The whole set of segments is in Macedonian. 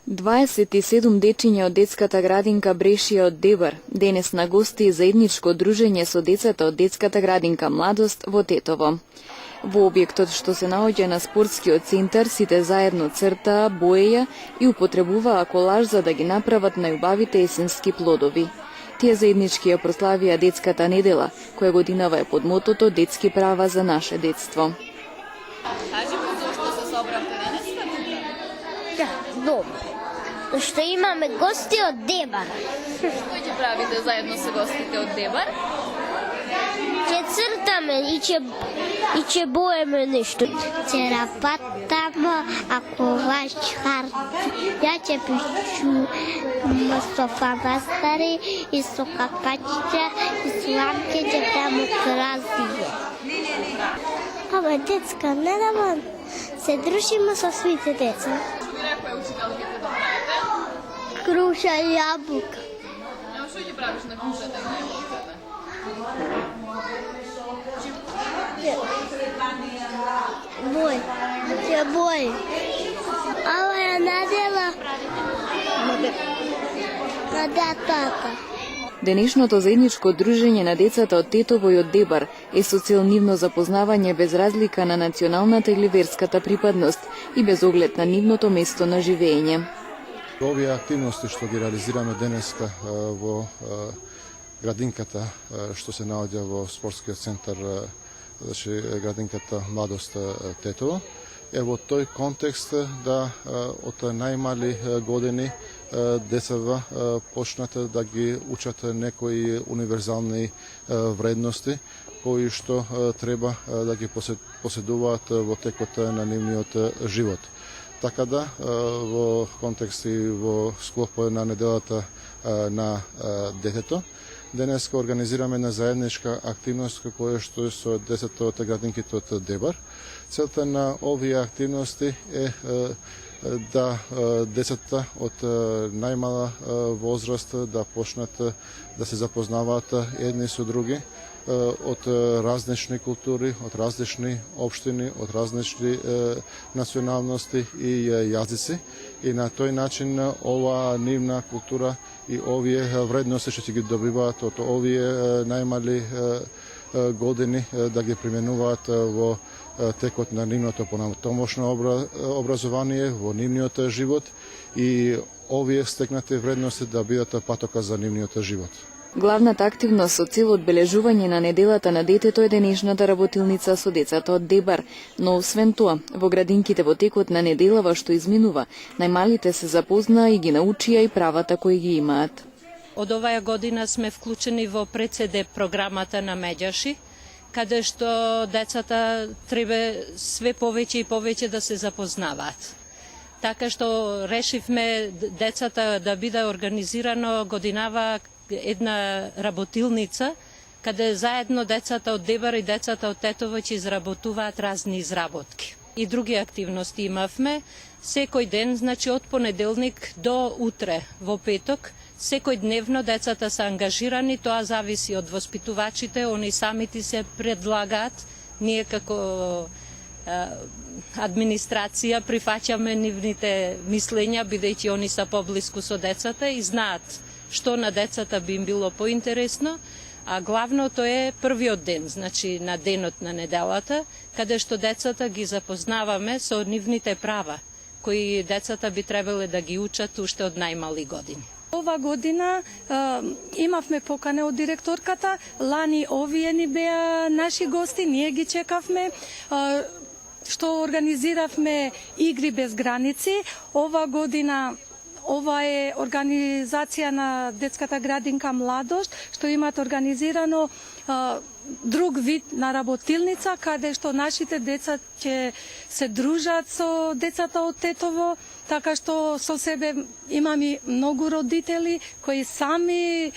27 дечиња од детската градинка Брешија од Дебар денес на гости заедничко дружење со децата од детската градинка Младост во Тетово. Во објектот што се наоѓа на спортскиот центар сите заедно цртаа, боеја и употребуваа колаж за да ги направат најубавите есенски плодови. Тие заеднички ја прославија детската недела, која годинава е под мотото Детски права за наше детство. Кажи му зошто се собравте денес? Да, добро. Што имаме гости од Дебар. Што ќе правите заедно со гостите од Дебар? Ќе цртаме и ќе боеме нешто. Ќе рапатаме, ако ваш харт. Ја ќе пишу со фанастари и со какачите и со ламке ќе правиме красиве. Ама детска недава се дружиме со свите деца. Која учителките да правите? Круша и јабука. Што ќе правиш на крушата и на јабуката? Бој. Ќе бој. Ова е надела на датата. Денешното заедничко дружење на децата од Тетово и од Дебар е со цел нивно запознавање без разлика на националната или верската припадност и без оглед на нивното место на живење. Овие активности што ги реализираме денеска во градинката што се наоѓа во спортскиот центар, значи градинката Младост Тетово, е во тој контекст да од најмали години децата почнат да ги учат некои универзални вредности кои што треба да ги поседуваат во текот на нивниот живот. Така да, во контекст и во склоп на неделата на детето, денес организираме една заедничка активност која што е со децата од градинките од Дебар. Целта на овие активности е да децата од најмала возраст да почнат да се запознаваат едни со други, од различни култури, од различни општини, од различни националности и јазици. И на тој начин ова нивна култура и овие вредности што ќе ги добиваат од овие најмали години да ги применуваат во текот на нивното понатомошно образование, во нивниот живот и овие стекнати вредности да бидат патока за нивниот живот. Главната активност со цел одбележување на неделата на детето е денешната работилница со децата од Дебар, но освен тоа, во градинките во текот на неделава што изминува, најмалите се запознаа и ги научија и правата кои ги имаат. Од оваа година сме вклучени во ПРЦД програмата на Медјаши, каде што децата треба све повеќе и повеќе да се запознаваат. Така што решивме децата да биде организирано годинава една работилница, каде заедно децата од Дебар и децата од Тетово ќе изработуваат разни изработки. И други активности имавме. Секој ден, значи од понеделник до утре во петок, секој дневно децата се ангажирани, тоа зависи од воспитувачите, они самите се предлагаат. Ние како администрација прифаќаме нивните мислења, бидејќи они се поблиску со децата и знаат што на децата би им било поинтересно, а главното е првиот ден, значи на денот на неделата, каде што децата ги запознаваме со нивните права, кои децата би требале да ги учат уште од најмали години. Ова година имавме покана од директорката, лани овие ни беа наши гости, ние ги чекавме, што организиравме игри без граници. Ова година ова е организација на детската градинка Младост, што имат организирано друг вид на работилница, каде што нашите деца ќе се дружат со децата од Тетово, така што со себе имам и многу родители кои сами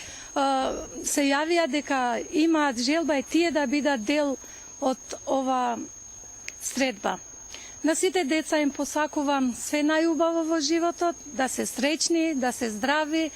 се јавија дека имаат желба и тие да бидат дел од ова средба. На сите деца им посакувам све најубаво во животот, да се среќни, да се здрави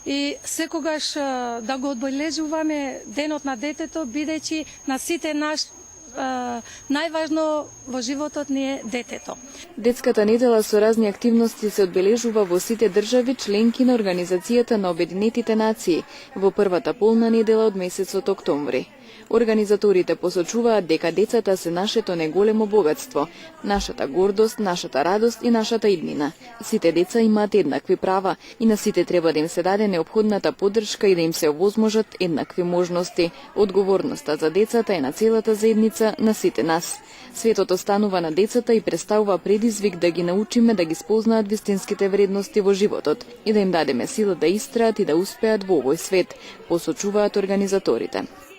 и секогаш да го одбележуваме денот на детето, бидејќи на сите нас најважно во животот ни е детето. Детската недела со разни активности се одбележува во сите држави членки на Организацијата на Обединетите нации во првата полна недела од месецот октомври. Организаторите посочуваат дека децата се нашето неголемо богатство, нашата гордост, нашата радост и нашата иднина. Сите деца имаат еднакви права и на сите треба да им се даде неопходната поддршка и да им се овозможат еднакви можности. Одговорноста за децата е на целата заедница, на сите нас. Светот останува на децата и представува предизвик да ги научиме да ги спознаат вистинските вредности во животот и да им дадеме сила да истраат и да успеат во овој свет, посочуваат организаторите.